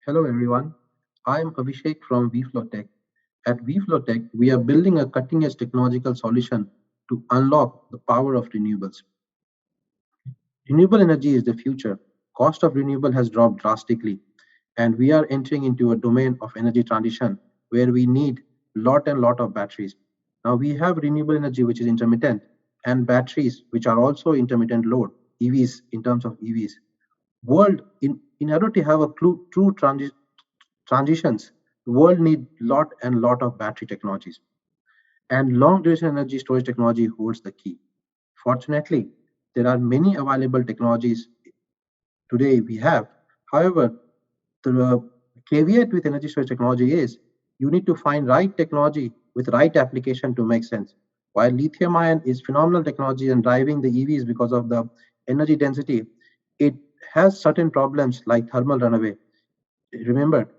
Hello everyone, I am Abhishek from vFlowTech. At vFlowTech, we are building a cutting-edge technological solution to unlock the power of renewables. Renewable energy is the future. Cost of renewable has dropped drastically, and we are entering into a domain of energy transition where we need lot of batteries. Now we have renewable energy which is intermittent and batteries which are also intermittent load, EVs in terms of EVs. World in order to have a true transitions, the world need lot of battery technologies, and long duration energy storage technology holds the key. Fortunately, there are many available technologies today we have. However, the caveat with energy storage technology is you need to find right technology with right application to make sense. While lithium ion is phenomenal technology and driving the EVs because of the energy density, it has certain problems like thermal runaway. Remember,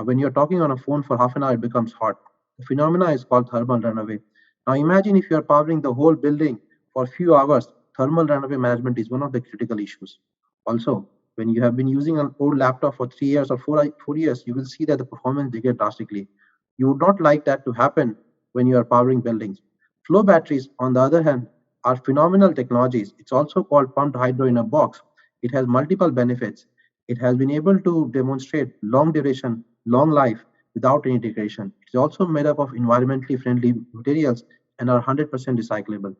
when you're talking on a phone for half an hour, it becomes hot. The phenomena is called thermal runaway. Now, imagine if you are powering the whole building for a few hours, thermal runaway management is one of the critical issues. Also, when you have been using an old laptop for 3 years or 4 years, you will see that the performance degrades drastically. You would not like that to happen when you are powering buildings. Flow batteries, on the other hand, are phenomenal technologies. It's also called pumped hydro in a box. It has multiple benefits. It has been able to demonstrate long duration, long life without any degradation. It's also made up of environmentally friendly materials and are 100% recyclable.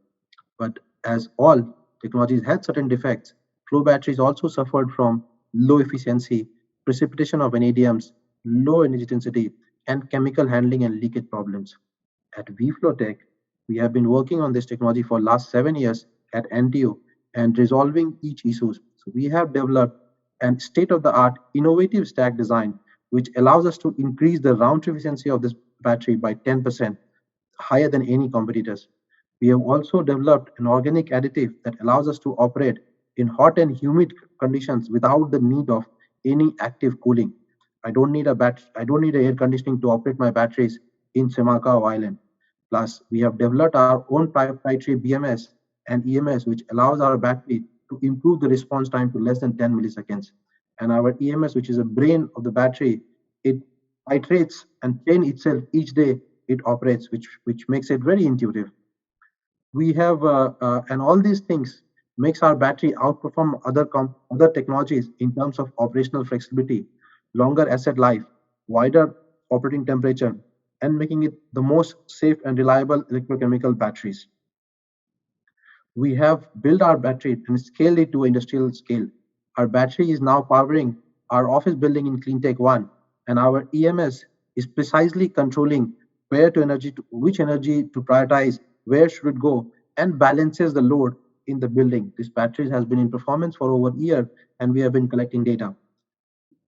But as all technologies had certain defects, flow batteries also suffered from low efficiency, precipitation of vanadiums, low energy density, and chemical handling and leakage problems. At vFlowTech, we have been working on this technology for last 7 years at NTU and resolving each issues. So we have developed an state-of-the-art innovative stack design which allows us to increase the round trip efficiency of this battery by 10% higher than any competitors. We have also developed an organic additive that allows us to operate in hot and humid conditions without the need of any active cooling. I don't need air conditioning to operate my batteries in Semakau Island. Plus, we have developed our own proprietary BMS and EMS, which allows our battery to improve the response time to less than 10 milliseconds. And our EMS, which is a brain of the battery, it iterates and train itself each day it operates, which makes it very intuitive. We have and all these things makes our battery outperform other technologies in terms of operational flexibility, longer asset life, wider operating temperature, and making it the most safe and reliable electrochemical batteries. We have built our battery and scaled it to industrial scale. Our battery is now powering our office building in Cleantech 1, and our EMS is precisely controlling which energy to prioritize, where should it go, and balances the load in the building. This battery has been in performance for over a year, and we have been collecting data.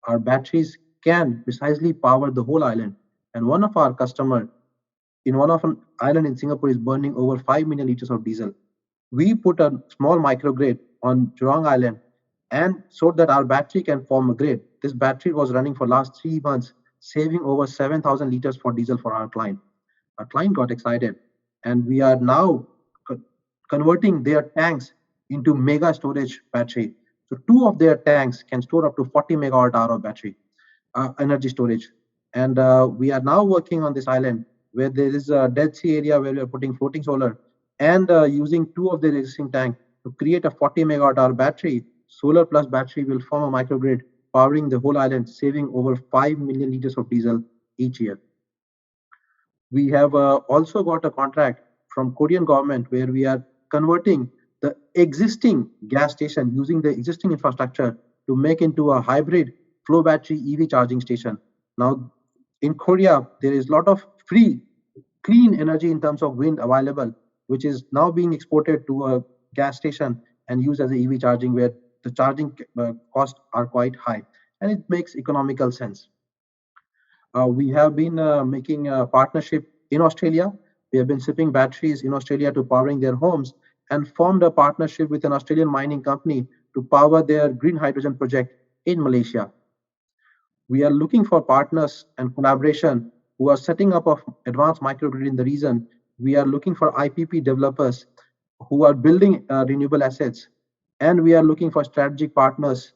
Our batteries can precisely power the whole island, and one of our customer in one of an island in Singapore is burning over 5 million liters of diesel. We put a small microgrid on Jurong Island and so that our battery can form a grid. This battery was running for last 3 months, saving over 7,000 liters for diesel for our client. Our client got excited, and we are now converting their tanks into mega storage battery. So two of their tanks can store up to 40 megawatt hour of battery energy storage. And we are now working on this island where there is a Dead Sea area where we are putting floating solar and using two of their existing tank to create a 40 megawatt hour battery. Solar plus battery will form a microgrid powering the whole island, saving over 5 million liters of diesel each year. We have also got a contract from Korean government where we are converting the existing gas station using the existing infrastructure to make into a hybrid flow battery EV charging station. Now, in Korea, there is a lot of free, clean energy in terms of wind available, which is now being exported to a gas station and used as a EV charging, where the charging costs are quite high, and it makes economical sense. We have been making a partnership in Australia. We have been shipping batteries in Australia to powering their homes and formed a partnership with an Australian mining company to power their green hydrogen project in Malaysia. We are looking for partners and collaboration who are setting up of advanced microgrid in the region. We are looking for IPP developers who are building renewable assets, and we are looking for strategic partners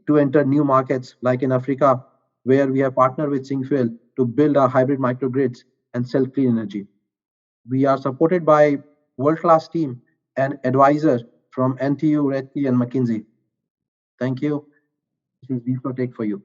to enter new markets like in Africa where we have partnered with Singfuel to build our hybrid microgrids and sell clean energy. We are supported by world-class team and advisors from NTU, Redkey, and McKinsey. Thank you. This is VFlowTech for you.